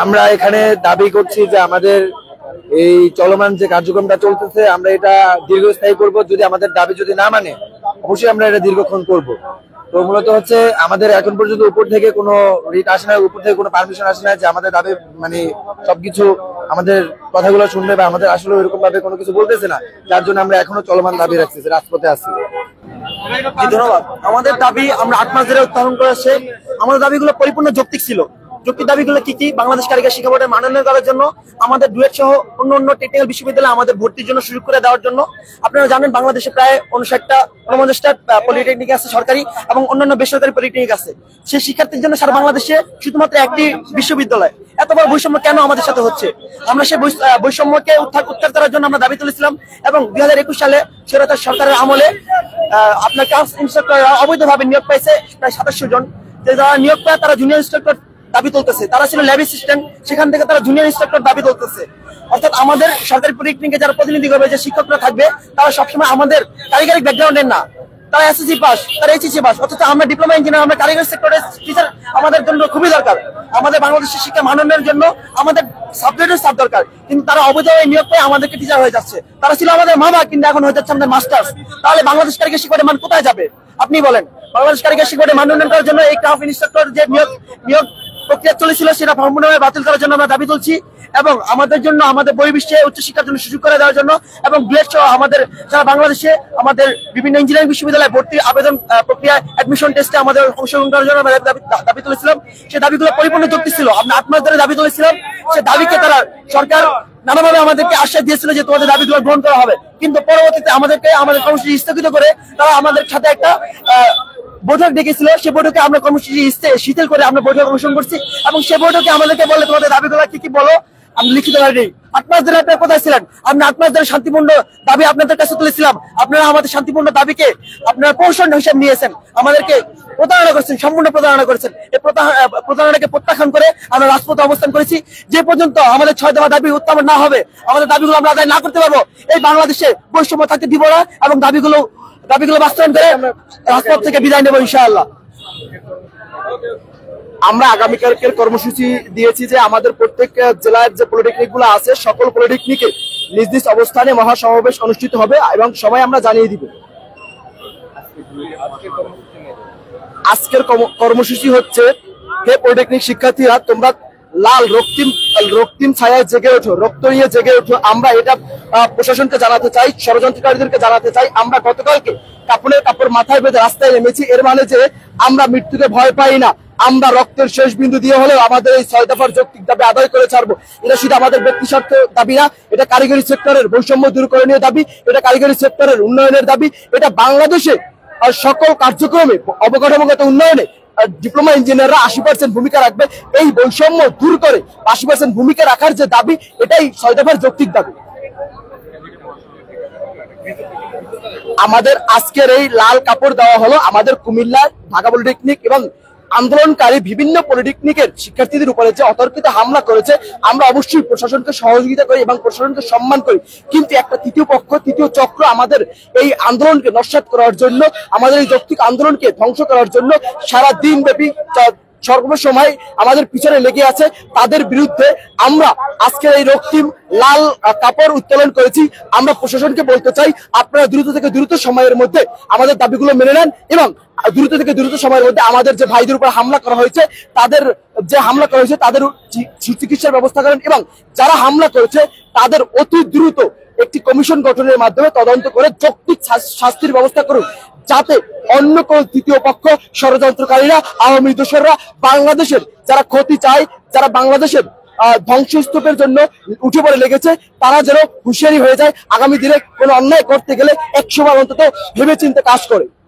আমরা এখানে দাবি করছি যে আমাদের এই চলমান যে কার্যক্রমটা চলতেছে আমরা এটা দীর্ঘস্থায়ী করব। যদি আমাদের দাবি যদি না মানে অবশ্যই আমরা এটা দীর্ঘক্ষণ করব। তো মূলত হচ্ছে আমাদের এখন পর্যন্ত উপর থেকে কোনো রিট আসে না, উপর থেকে কোনো পারমিশন আসে না যে আমাদের দাবি মানে সবকিছু আমাদের কথাগুলো শুনবে বা আমাদের আসলে এরকম ভাবে কোনো কিছু বলতেছে না, যার জন্য আমরা এখনো চলমান দাবি রাখছি, রাজপথে আছি। ধন্যবাদ। আমাদের দাবি আমরা 8 মাস ধরে উত্থাপন করেছে। আমাদের দাবিগুলো পরিপূর্ণ যৌক্তিক ছিল। যৌক্তিক দাবিগুলো কি কি? বাংলাদেশ কারিগর শিক্ষা বোর্ডের মানোন্নয়ন করার জন্য, আমাদের ডুয়েট সহ অন্য টেকনিক্যাল বিশ্ববিদ্যালয়ে আমাদের ভর্তির জন্য সুযোগ করে দেওয়ার জন্য। আপনারা জানেন বাংলাদেশে প্রায় 59টা পলিটেকনিক আছে সরকারি এবং অন্যান্য বেসরকারি পলিটেকনিক আছে। সেই শিক্ষার্থীর জন্য সারা বাংলাদেশে শুধুমাত্র একটি বিশ্ববিদ্যালয়। এত বড় বৈষম্য কেন আমাদের সাথে হচ্ছে? আমরা সেই বৈষম্যকে উত্থান করার জন্য আমরা দাবি তুলেছিলাম এবং 2021 সালে স্বৈরাচার সরকারের আমলে আপনার ক্লাস ইন্সট্রাক্টররা অবৈধভাবে নিয়োগ পাইছে প্রায় 2700 জন। যারা নিয়োগ পায় তারা জুনিয়র ইন্সট্রাক্টর দাবি তুলতেছে। তারা ছিল ল্যাব অ্যাসিস্ট্যান্ট, সেখান থেকে তারা জুনিয়র ইন্সট্রাক্টর দাবি তুলতেছে। অর্থাৎ আমাদের সরকারি পলিটেকনিকে যারা প্রতিনিধি করবে, যে শিক্ষকরা থাকবে, তারা সবসময় আমাদের কারিগরি ব্যাকগ্রাউন্ডের না, তারা এসএসসি পাস, তারা এইচএসসি পাস। অথচ আমরা ডিপ্লোমা ইঞ্জিনিয়ার, আমরা কারিগরি সেক্টরের টিচার আমাদের জন্য খুবই দরকার। আমাদের বাংলাদেশের শিক্ষা মানোন্নয়নের জন্য আমাদের সাবজেক্টের সাব দরকার, কিন্তু তারা অবৈধভাবে নিয়োগ পেয়ে আমাদেরকে টিচার হয়ে যাচ্ছে। তারা ছিল আমাদের মামা, কিন্তু এখন হয়ে যাচ্ছে আমাদের মাস্টার্স। তাহলে বাংলাদেশ কারিগরি শিক্ষা বোর্ডের মান কোথায় যাবে? আপনি বলেন। বাংলাদেশ কারিগরি শিক্ষা বোর্ডের মান উন্নয়ন করার জন্য এই ক্রাফট ইন্সট্রাক্টর যে নিয়োগ প্রক্রিয়া চলেছিল সেটা সম্পূর্ণভাবে বাতিল করার জন্য আমরা দাবি তুলছি এবং আমাদের জন্য আমাদের বহির্বিশ্বে উচ্চশিক্ষার জন্য সুযোগ করে দেওয়ার জন্য এবং ডুয়েট সহ আমাদের সারা বাংলাদেশে আমাদের বিভিন্ন ইঞ্জিনিয়ারিং বিশ্ববিদ্যালয়ে ভর্তি আবেদন প্রক্রিয়া অ্যাডমিশন টেস্টে আমাদের অংশগ্রহণ করার জন্য আমরা দাবি তুলেছিলাম। সেই দাবিগুলো পরিপূর্ণ যৌক্তিক ছিল। আমরা 8 মাস ধরে দাবি তুলেছিলাম। সেই দাবিকে তারা সরকার নানাভাবে আমাদেরকে আশ্বাস দিয়েছিল যে তোমাদের দাবিগুলো গ্রহণ করা হবে, কিন্তু পরবর্তীতে আমাদের কর্মসূচি স্থগিত করে তারা আমাদের সাথে একটা বৈঠক ডেকেছিল। সে বৈঠকে আমরা কর্মসূচি শিথিল করে আমরা বৈঠক অংশগ্রহণ করছি এবং সে বৈঠকে আমাদেরকে বলে তোমাদের দাবিগুলো কি কি বলো। আমি লিখিত ভাবে 8 মাস ধরে আপনারা কোথায় ছিলেন? আমরা 8 মাস ধরে শান্তিপূর্ণ দাবি আপনাদের কাছে তুলেছিলাম। আপনারা আমাদের শান্তিপূর্ণ দাবিকে আপনারা কৌশল হিসেবে নিয়েছেন, আমাদেরকে প্রতারণা করেছেন, সম্পূর্ণ প্রতারণা করেছেন। এই প্রতারণাকে প্রত্যাখ্যান করে আমরা রাজপথে অবস্থান করেছি। যে পর্যন্ত আমাদের 6 দফা দাবি উত্থাপন না হবে, আমাদের দাবিগুলো আমরা আদায় না করতে পারবো, এই বাংলাদেশে বৈষম্য থাকতে দিব না এবং দাবিগুলো বাস্তবায়ন করে রাজপথ থেকে বিদায় নেব ইনশাআল্লাহ। আমরা আগামীকালকের কর্মসূচি দিয়েছি যে আমাদের প্রত্যেক জেলার যে পলিটেকনিক গুলো আছে সকল পলিটেকনিকে নিজ নিজ অবস্থানে মহাসমাবেশ অনুষ্ঠিত হবে এবং সময় আমরা জানিয়ে দিব। আজকের কর্মসূচি হচ্ছে, হে পলিটেকনিক শিক্ষার্থীরা, তোমরা লাল রক্তিম ছায়ায় জেগে ওঠো, রক্ত নিয়ে জেগে ওঠো। আমরা এটা প্রশাসনকে জানাতে চাই, ষড়যন্ত্রকারীদেরকে জানাতে চাই। আমরা গতকালকে কাপড় মাথায় বেঁধে রাস্তায় নেমেছি, এর মানে যে আমরা মৃত্যুকে ভয় পাই না। আমরা রক্তের শেষ বিন্দু দিয়ে হলেও আমাদের এই 6 দফার যৌক্তিক দাবি আদায় করে ছাড়বো। এটা শুধু আমাদের ব্যক্তি স্বার্থ দাবি না, এটা কারিগরি সেক্টরের বৈষম্য দূরীকরণীয় দাবি, এটা কারিগরি সেক্টরের উন্নয়নের দাবি। এটা বাংলাদেশে সকল কার্যক্রমে অবকাঠামোগত উন্নয়নে ডিপ্লোমা ইঞ্জিনিয়াররা 80% ভূমিকা রাখবে। এই বৈষম্য দূর করে 80% ভূমিকা রাখার যে দাবি, এটাই 6 দফার যৌক্তিক দাবি। আমাদের আজকের এই লাল কাপড় দেওয়া হলো আমাদের কুমিল্লা, ঢাকা পলিটেকনিক এবং আন্দোলনকারী বিভিন্ন পলিটেকনিকের শিক্ষার্থীদের উপরে যে অতর্কিত হামলা করেছে। আমরা অবশ্যই প্রশাসনকে সহযোগিতা করি এবং প্রশাসনকে সম্মান করি, কিন্তু একটা তৃতীয় চক্র আমাদের এই আন্দোলনকে নস্যাৎ করার জন্য, আমাদের এই যৌক্তিক আন্দোলনকে ধ্বংস করার জন্য সারা দিন ব্যাপী সর্বসময় আমাদের পিছনে লেগে আছে। তাদের বিরুদ্ধে আমরা আজকের এই রক্তিম লাল কাপড় উত্তোলন করেছি। আমরা প্রশাসনকে বলতে চাই, আপনারা দ্রুত থেকে দ্রুত সময়ের মধ্যে আমাদের দাবিগুলো মেনে নেন এবং দ্রুত থেকে দ্রুত সময়ের মধ্যে আমাদের যে ভাইদের উপর হামলা করা হয়েছে, তাদের চিকিৎসার ব্যবস্থা করেন এবং যারা হামলা করেছে তাদের অতি দ্রুত একটি কমিশন গঠনের মাধ্যমে তদন্ত করে যৌক্তিক শাস্তির ব্যবস্থা করুন, যাতে অন্য কোন তৃতীয় পক্ষ ষড়যন্ত্রকারীরা, আওয়ামী দোসররা বাংলাদেশের যারা ক্ষতি চায়, যারা বাংলাদেশের ধ্বংসস্তূপের জন্য উঠে পড়ে লেগেছে, তারা যেন হুঁশিয়ারি হয়ে যায়, আগামী দিনে কোনো অন্যায় করতে গেলে 100 বার অন্তত ভেবেচিন্তে কাজ করে।